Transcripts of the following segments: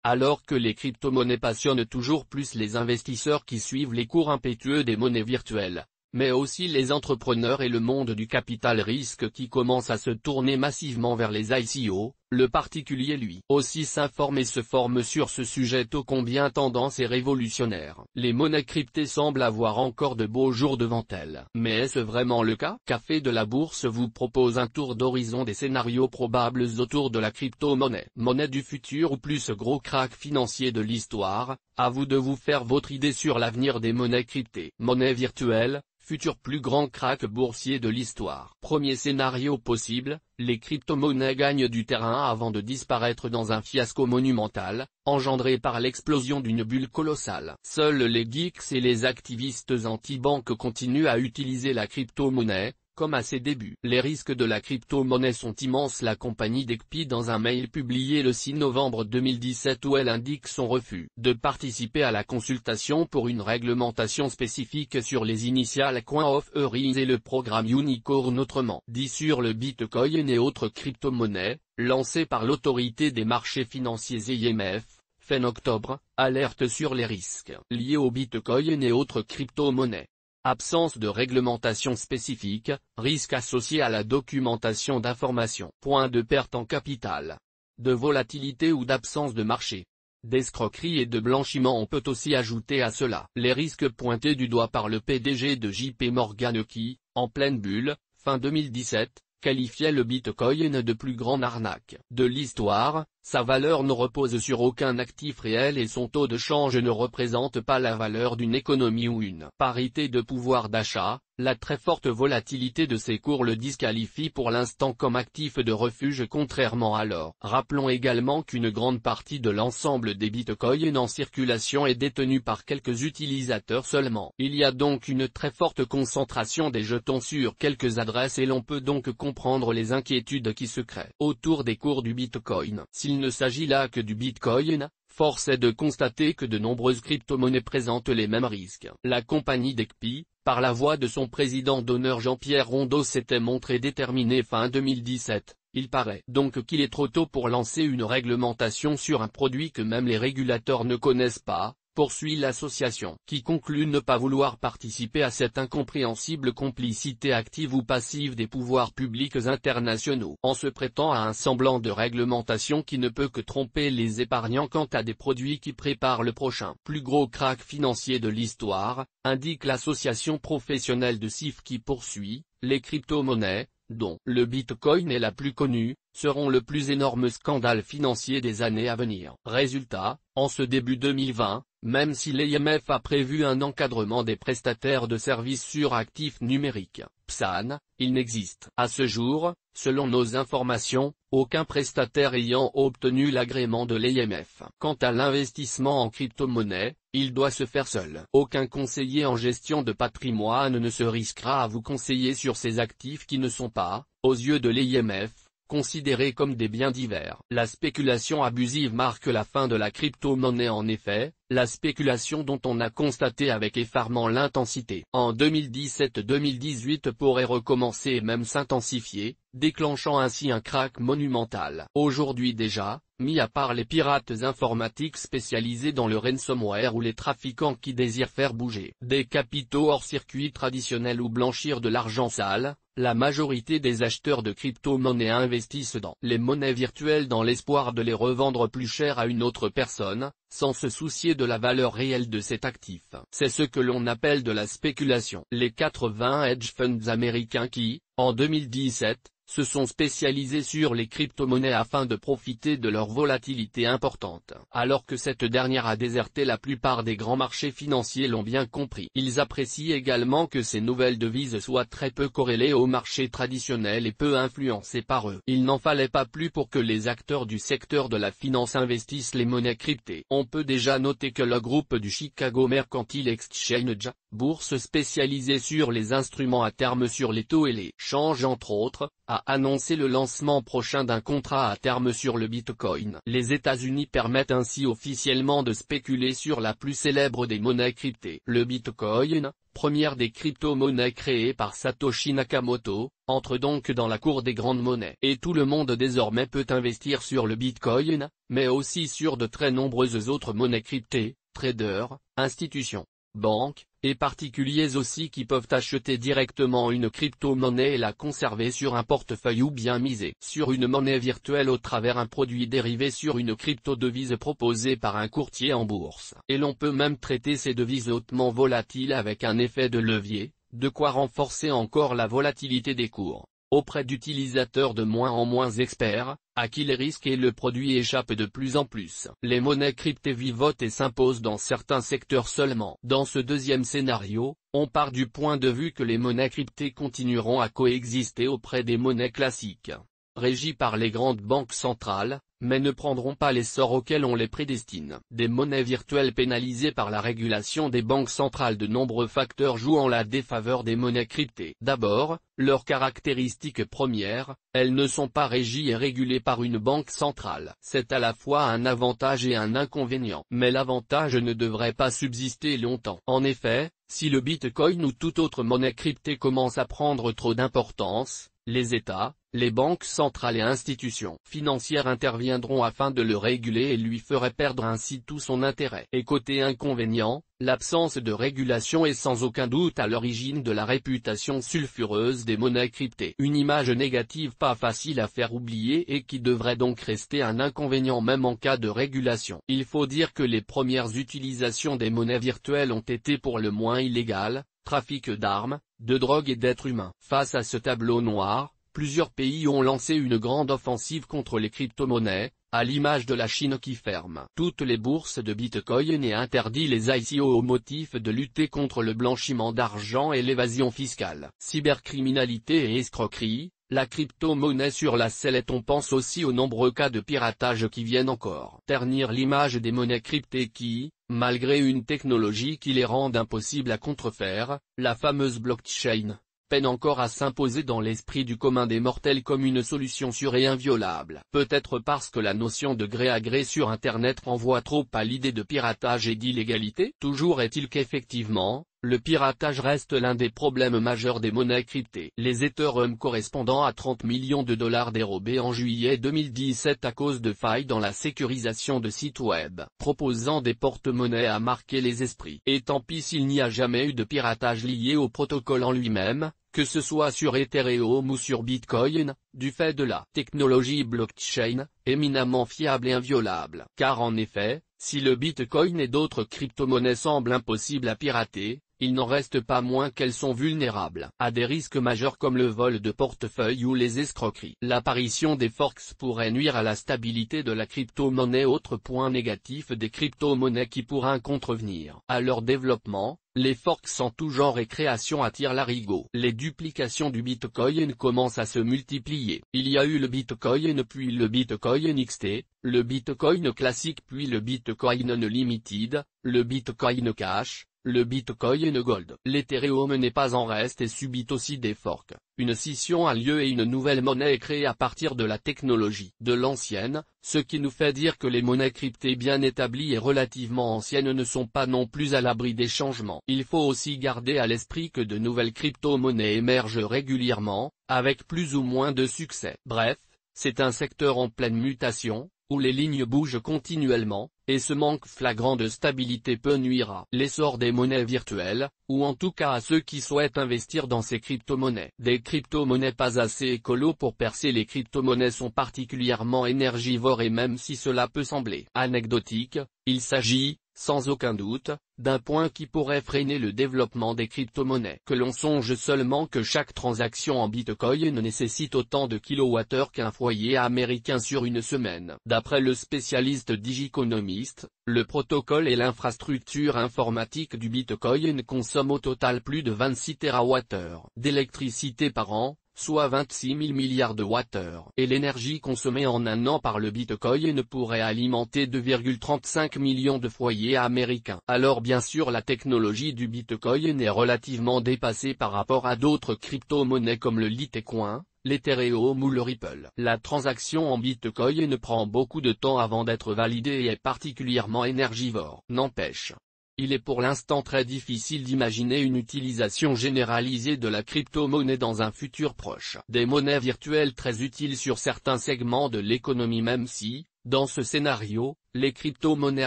Alors que les crypto-monnaies passionnent toujours plus les investisseurs qui suivent les cours impétueux des monnaies virtuelles, mais aussi les entrepreneurs et le monde du capital risque qui commence à se tourner massivement vers les ICO, le particulier lui aussi s'informe et se forme sur ce sujet ô combien tendance et révolutionnaire. Les monnaies cryptées semblent avoir encore de beaux jours devant elles. Mais est-ce vraiment le cas? Café de la Bourse vous propose un tour d'horizon des scénarios probables autour de la crypto-monnaie. Monnaie du futur ou plus gros crack financier de l'histoire, à vous de vous faire votre idée sur l'avenir des monnaies cryptées. Monnaie virtuelle, futur plus grand crack boursier de l'histoire. Premier scénario possible, les crypto-monnaies gagnent du terrain avant de disparaître dans un fiasco monumental, engendré par l'explosion d'une bulle colossale. Seuls les geeks et les activistes anti-banques continuent à utiliser la crypto-monnaie, comme à ses débuts. Les risques de la crypto-monnaie sont immenses. La compagnie DECPI dans un mail publié le 6 novembre 2017 où elle indique son refus de participer à la consultation pour une réglementation spécifique sur les initiales Coin of Earings et le programme Unicorn autrement dit sur le Bitcoin et autres crypto-monnaies, lancé par l'autorité des marchés financiers IMF, fin octobre, alerte sur les risques liés au Bitcoin et autres crypto-monnaies. Absence de réglementation spécifique, risque associé à la documentation d'informations. Point de perte en capital, de volatilité ou d'absence de marché, d'escroquerie et de blanchiment. On peut aussi ajouter à cela les risques pointés du doigt par le PDG de JP Morgan qui, en pleine bulle, fin 2017, qualifiait le Bitcoin de plus grande arnaque de l'histoire. Sa valeur ne repose sur aucun actif réel et son taux de change ne représente pas la valeur d'une économie ou une parité de pouvoir d'achat. La très forte volatilité de ses cours le disqualifie pour l'instant comme actif de refuge contrairement à l'or. Rappelons également qu'une grande partie de l'ensemble des bitcoins en circulation est détenue par quelques utilisateurs seulement. Il y a donc une très forte concentration des jetons sur quelques adresses et l'on peut donc comprendre les inquiétudes qui se créent autour des cours du bitcoin. S'il ne s'agit là que du Bitcoin, force est de constater que de nombreuses crypto-monnaies présentent les mêmes risques. La compagnie DECPI, par la voix de son président d'honneur Jean-Pierre Rondeau, s'était montrée déterminée fin 2017. Il paraît donc qu'il est trop tôt pour lancer une réglementation sur un produit que même les régulateurs ne connaissent pas, poursuit l'association, qui conclut ne pas vouloir participer à cette incompréhensible complicité active ou passive des pouvoirs publics internationaux, en se prêtant à un semblant de réglementation qui ne peut que tromper les épargnants quant à des produits qui préparent le prochain plus gros crack financier de l'histoire, indique l'association professionnelle de CIF qui poursuit, les crypto-monnaies, dont le Bitcoin est la plus connue, seront le plus énorme scandale financier des années à venir. Résultat, en ce début 2020, même si l'IMF a prévu un encadrement des prestataires de services sur actifs numériques, PSAN, il n'existe, à ce jour, selon nos informations, aucun prestataire ayant obtenu l'agrément de l'IMF. Quant à l'investissement en crypto-monnaie, il doit se faire seul. Aucun conseiller en gestion de patrimoine ne se risquera à vous conseiller sur ces actifs qui ne sont pas, aux yeux de l'IMF, considérés comme des biens divers. La spéculation abusive marque la fin de la crypto-monnaie. En effet, la spéculation dont on a constaté avec effarement l'intensité en 2017-2018 pourrait recommencer et même s'intensifier, déclenchant ainsi un crack monumental. Aujourd'hui déjà, mis à part les pirates informatiques spécialisés dans le ransomware ou les trafiquants qui désirent faire bouger des capitaux hors circuit traditionnel ou blanchir de l'argent sale, la majorité des acheteurs de crypto-monnaies investissent dans les monnaies virtuelles dans l'espoir de les revendre plus cher à une autre personne, sans se soucier de la valeur réelle de cet actif. C'est ce que l'on appelle de la spéculation. Les 80 hedge funds américains qui, en 2017, se sont spécialisés sur les crypto-monnaies afin de profiter de leur volatilité importante. Alors que cette dernière a déserté la plupart des grands marchés financiers l'ont bien compris. Ils apprécient également que ces nouvelles devises soient très peu corrélées aux marchés traditionnels et peu influencées par eux. Il n'en fallait pas plus pour que les acteurs du secteur de la finance investissent les monnaies cryptées. On peut déjà noter que le groupe du Chicago Mercantile Exchange, bourse spécialisée sur les instruments à terme sur les taux et les changes entre autres, a a annoncé le lancement prochain d'un contrat à terme sur le Bitcoin. Les États-Unis permettent ainsi officiellement de spéculer sur la plus célèbre des monnaies cryptées. Le Bitcoin, première des crypto-monnaies créées par Satoshi Nakamoto, entre donc dans la cour des grandes monnaies. Et tout le monde désormais peut investir sur le Bitcoin, mais aussi sur de très nombreuses autres monnaies cryptées, traders, institutions, banques, et particuliers aussi qui peuvent acheter directement une crypto-monnaie et la conserver sur un portefeuille ou bien miser sur une monnaie virtuelle au travers un produit dérivé sur une crypto-devise proposée par un courtier en bourse. Et l'on peut même traiter ces devises hautement volatiles avec un effet de levier, de quoi renforcer encore la volatilité des cours, auprès d'utilisateurs de moins en moins experts, à qui les risques et le produit échappent de plus en plus. Les monnaies cryptées vivotent et s'imposent dans certains secteurs seulement. Dans ce deuxième scénario, on part du point de vue que les monnaies cryptées continueront à coexister auprès des monnaies classiques, régies par les grandes banques centrales, mais ne prendront pas l'essor auquel on les prédestine. Des monnaies virtuelles pénalisées par la régulation des banques centrales. De nombreux facteurs jouent en la défaveur des monnaies cryptées. D'abord, leurs caractéristiques premières, elles ne sont pas régies et régulées par une banque centrale. C'est à la fois un avantage et un inconvénient. Mais l'avantage ne devrait pas subsister longtemps. En effet, si le Bitcoin ou toute autre monnaie cryptée commence à prendre trop d'importance, les États, les banques centrales et institutions financières interviendront afin de le réguler et lui feraient perdre ainsi tout son intérêt. Et côté inconvénient, l'absence de régulation est sans aucun doute à l'origine de la réputation sulfureuse des monnaies cryptées. Une image négative pas facile à faire oublier et qui devrait donc rester un inconvénient même en cas de régulation. Il faut dire que les premières utilisations des monnaies virtuelles ont été pour le moins illégales, trafic d'armes, de drogue et d'êtres humains. Face à ce tableau noir, plusieurs pays ont lancé une grande offensive contre les crypto-monnaies, à l'image de la Chine qui ferme toutes les bourses de Bitcoin et interdit les ICO au motif de lutter contre le blanchiment d'argent et l'évasion fiscale. Cybercriminalité et escroquerie, la crypto-monnaie sur la sellette. On pense aussi aux nombreux cas de piratage qui viennent encore ternir l'image des monnaies cryptées qui, malgré une technologie qui les rend impossibles à contrefaire, la fameuse blockchain, peine encore à s'imposer dans l'esprit du commun des mortels comme une solution sûre et inviolable. Peut-être parce que la notion de gré à gré sur Internet renvoie trop à l'idée de piratage et d'illégalité. Toujours est-il qu'effectivement, le piratage reste l'un des problèmes majeurs des monnaies cryptées. Les Ethereum correspondant à 30 millions de dollars dérobés en juillet 2017 à cause de failles dans la sécurisation de sites web, proposant des porte-monnaies à marquer les esprits. Et tant pis s'il n'y a jamais eu de piratage lié au protocole en lui-même, que ce soit sur Ethereum ou sur Bitcoin, du fait de la technologie blockchain, éminemment fiable et inviolable. Car en effet, si le Bitcoin et d'autres crypto-monnaies semblent impossibles à pirater, il n'en reste pas moins qu'elles sont vulnérables à des risques majeurs comme le vol de portefeuille ou les escroqueries. L'apparition des forks pourrait nuire à la stabilité de la crypto-monnaie. Autre point négatif des crypto-monnaies qui pourraient contrevenir à leur développement, les forks en tout genre et création attirent l'arigot. Les duplications du Bitcoin commencent à se multiplier. Il y a eu le Bitcoin puis le Bitcoin XT, le Bitcoin classique puis le Bitcoin Unlimited, le Bitcoin Cash, le Bitcoin Gold. L'Ethereum n'est pas en reste et subit aussi des forks. Une scission a lieu et une nouvelle monnaie est créée à partir de la technologie de l'ancienne, ce qui nous fait dire que les monnaies cryptées bien établies et relativement anciennes ne sont pas non plus à l'abri des changements. Il faut aussi garder à l'esprit que de nouvelles crypto-monnaies émergent régulièrement, avec plus ou moins de succès. Bref, c'est un secteur en pleine mutation, où les lignes bougent continuellement, et ce manque flagrant de stabilité peut nuire à l'essor des monnaies virtuelles, ou en tout cas à ceux qui souhaitent investir dans ces crypto-monnaies. Des crypto-monnaies pas assez écolo pour percer. Les crypto-monnaies sont particulièrement énergivores et même si cela peut sembler anecdotique, il s'agit, sans aucun doute, d'un point qui pourrait freiner le développement des crypto-monnaies. Que l'on songe seulement que chaque transaction en Bitcoin nécessite autant de kilowattheures qu'un foyer américain sur une semaine. D'après le spécialiste Digiconomist, le protocole et l'infrastructure informatique du Bitcoin consomment au total plus de 26 TWh d'électricité par an, soit 26 000 milliards de wattheures. Et l'énergie consommée en un an par le Bitcoin pourrait alimenter 2,35 millions de foyers américains. Alors bien sûr la technologie du Bitcoin est relativement dépassée par rapport à d'autres crypto-monnaies comme le Litecoin, l'Ethereum ou le Ripple. La transaction en Bitcoin prend beaucoup de temps avant d'être validée et est particulièrement énergivore. N'empêche, il est pour l'instant très difficile d'imaginer une utilisation généralisée de la crypto-monnaie dans un futur proche. Des monnaies virtuelles très utiles sur certains segments de l'économie, même si, dans ce scénario, les crypto-monnaies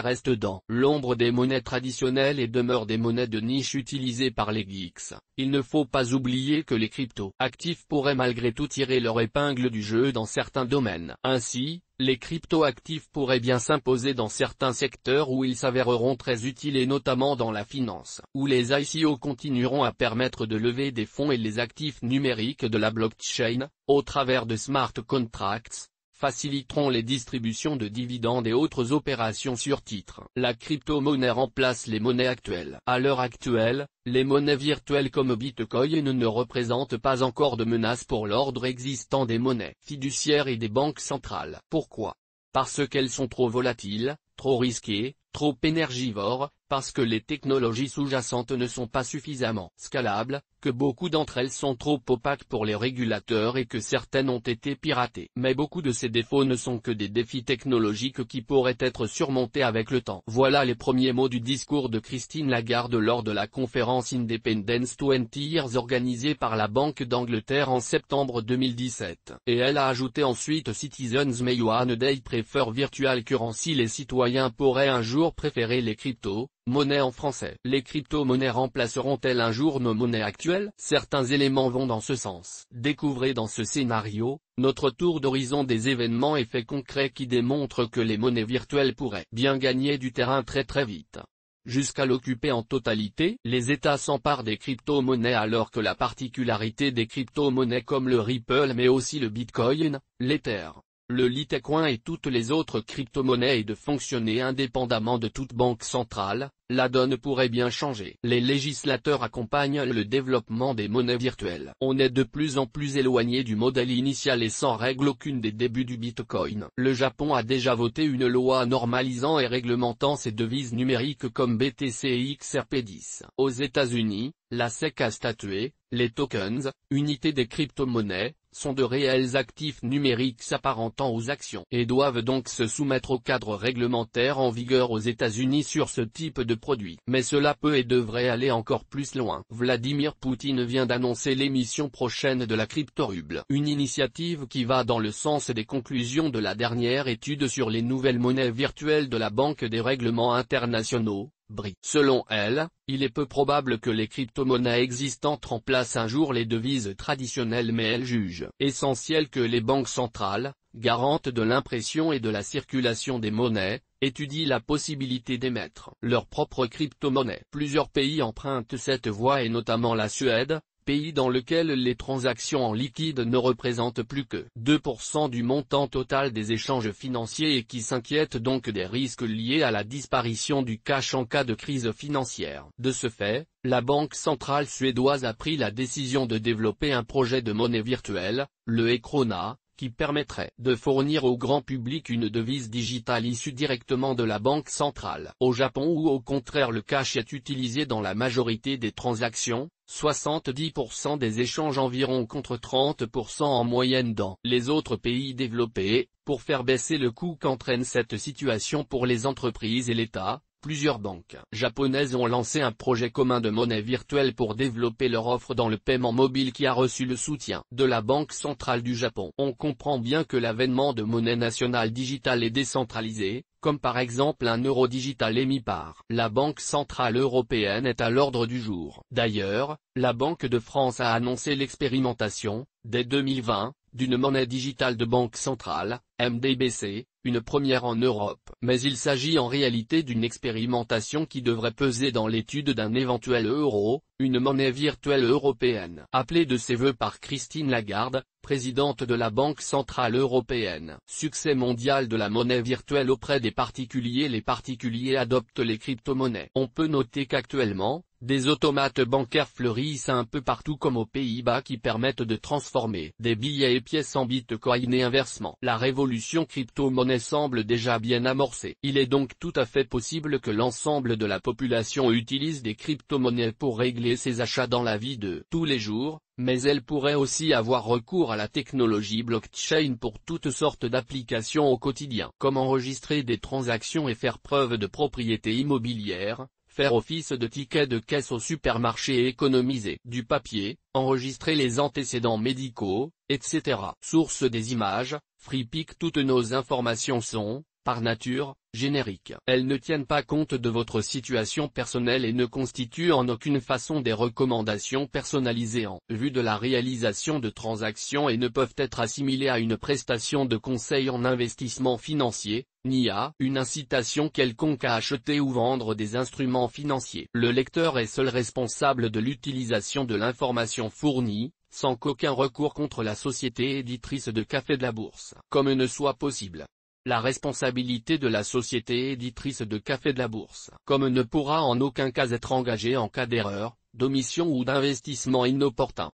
restent dans l'ombre des monnaies traditionnelles et demeurent des monnaies de niche utilisées par les geeks. Il ne faut pas oublier que les crypto-actifs pourraient malgré tout tirer leur épingle du jeu dans certains domaines. Ainsi, les crypto-actifs pourraient bien s'imposer dans certains secteurs où ils s'avéreront très utiles et notamment dans la finance, où les ICO continueront à permettre de lever des fonds et les actifs numériques de la blockchain, au travers de smart contracts, faciliteront les distributions de dividendes et autres opérations sur titre. La crypto-monnaie remplace les monnaies actuelles. À l'heure actuelle, les monnaies virtuelles comme Bitcoin ne représentent pas encore de menace pour l'ordre existant des monnaies fiduciaires et des banques centrales. Pourquoi? Parce qu'elles sont trop volatiles, trop risquées, trop énergivores, parce que les technologies sous-jacentes ne sont pas suffisamment scalables, que beaucoup d'entre elles sont trop opaques pour les régulateurs et que certaines ont été piratées. Mais beaucoup de ces défauts ne sont que des défis technologiques qui pourraient être surmontés avec le temps. Voilà les premiers mots du discours de Christine Lagarde lors de la conférence Independence 20 Years organisée par la Banque d'Angleterre en septembre 2017. Et elle a ajouté ensuite: Citizens may one day prefer virtual currency. Les citoyens pourraient un jour préférer les crypto-monnaies en français. Les crypto-monnaies remplaceront-elles un jour nos monnaies actuelles? Certains éléments vont dans ce sens. Découvrez dans ce scénario, notre tour d'horizon des événements et faits concrets qui démontrent que les monnaies virtuelles pourraient bien gagner du terrain très vite. Jusqu'à l'occuper en totalité, les États s'emparent des crypto-monnaies alors que la particularité des crypto-monnaies comme le Ripple mais aussi le Bitcoin, l'Ether, le Litecoin et toutes les autres crypto-monnaies est de fonctionner indépendamment de toute banque centrale. La donne pourrait bien changer. Les législateurs accompagnent le développement des monnaies virtuelles. On est de plus en plus éloigné du modèle initial et sans règle aucune des débuts du Bitcoin. Le Japon a déjà voté une loi normalisant et réglementant ces devises numériques comme BTC et XRP10. Aux États-Unis, la SEC a statué, les tokens, unités des crypto-monnaies, sont de réels actifs numériques s'apparentant aux actions et doivent donc se soumettre au cadre réglementaire en vigueur aux États-Unis sur ce type de produit. Mais cela peut et devrait aller encore plus loin. Vladimir Poutine vient d'annoncer l'émission prochaine de la crypto-ruble, une initiative qui va dans le sens des conclusions de la dernière étude sur les nouvelles monnaies virtuelles de la Banque des règlements internationaux, BRI. Selon elle, il est peu probable que les crypto-monnaies existantes remplacent un jour les devises traditionnelles, mais elle juge essentiel que les banques centrales, garantes de l'impression et de la circulation des monnaies, étudient la possibilité d'émettre leur propre crypto-monnaie. Plusieurs pays empruntent cette voie et notamment la Suède, pays dans lequel les transactions en liquide ne représentent plus que 2% du montant total des échanges financiers et qui s'inquiète donc des risques liés à la disparition du cash en cas de crise financière. De ce fait, la Banque centrale suédoise a pris la décision de développer un projet de monnaie virtuelle, le e-krona, qui permettrait de fournir au grand public une devise digitale issue directement de la banque centrale. Au Japon où au contraire le cash est utilisé dans la majorité des transactions, 70% des échanges environ contre 30% en moyenne dans les autres pays développés, pour faire baisser le coût qu'entraîne cette situation pour les entreprises et l'État. Plusieurs banques japonaises ont lancé un projet commun de monnaie virtuelle pour développer leur offre dans le paiement mobile qui a reçu le soutien de la Banque centrale du Japon. On comprend bien que l'avènement de monnaie nationale digitale et décentralisée, comme par exemple un euro digital émis par la Banque centrale européenne, est à l'ordre du jour. D'ailleurs, la Banque de France a annoncé l'expérimentation, dès 2020, d'une monnaie digitale de banque centrale, MDBC, une première en Europe. Mais il s'agit en réalité d'une expérimentation qui devrait peser dans l'étude d'un éventuel euro, une monnaie virtuelle européenne. Appelée de ses vœux par Christine Lagarde, présidente de la Banque centrale européenne. Succès mondial de la monnaie virtuelle auprès des particuliers. Les particuliers adoptent les crypto-monnaies. On peut noter qu'actuellement, Des automates bancaires fleurissent un peu partout comme aux Pays-Bas qui permettent de transformer des billets et pièces en bitcoin et inversement. La révolution crypto-monnaie semble déjà bien amorcée. Il est donc tout à fait possible que l'ensemble de la population utilise des crypto-monnaies pour régler ses achats dans la vie de tous les jours, mais elle pourrait aussi avoir recours à la technologie blockchain pour toutes sortes d'applications au quotidien, comme enregistrer des transactions et faire preuve de propriété immobilière, faire office de ticket de caisse au supermarché et économiser du papier, enregistrer les antécédents médicaux, etc. Source des images, FreePic. Toutes nos informations sont, par nature, génériques. Elles ne tiennent pas compte de votre situation personnelle et ne constituent en aucune façon des recommandations personnalisées en vue de la réalisation de transactions et ne peuvent être assimilées à une prestation de conseil en investissement financier, ni à une incitation quelconque à acheter ou vendre des instruments financiers. Le lecteur est seul responsable de l'utilisation de l'information fournie, sans qu'aucun recours contre la société éditrice de Café de la Bourse, comme ne soit possible. La responsabilité de la société éditrice de Café de la Bourse, comme ne pourra en aucun cas être engagée en cas d'erreur, d'omission ou d'investissement inopportun.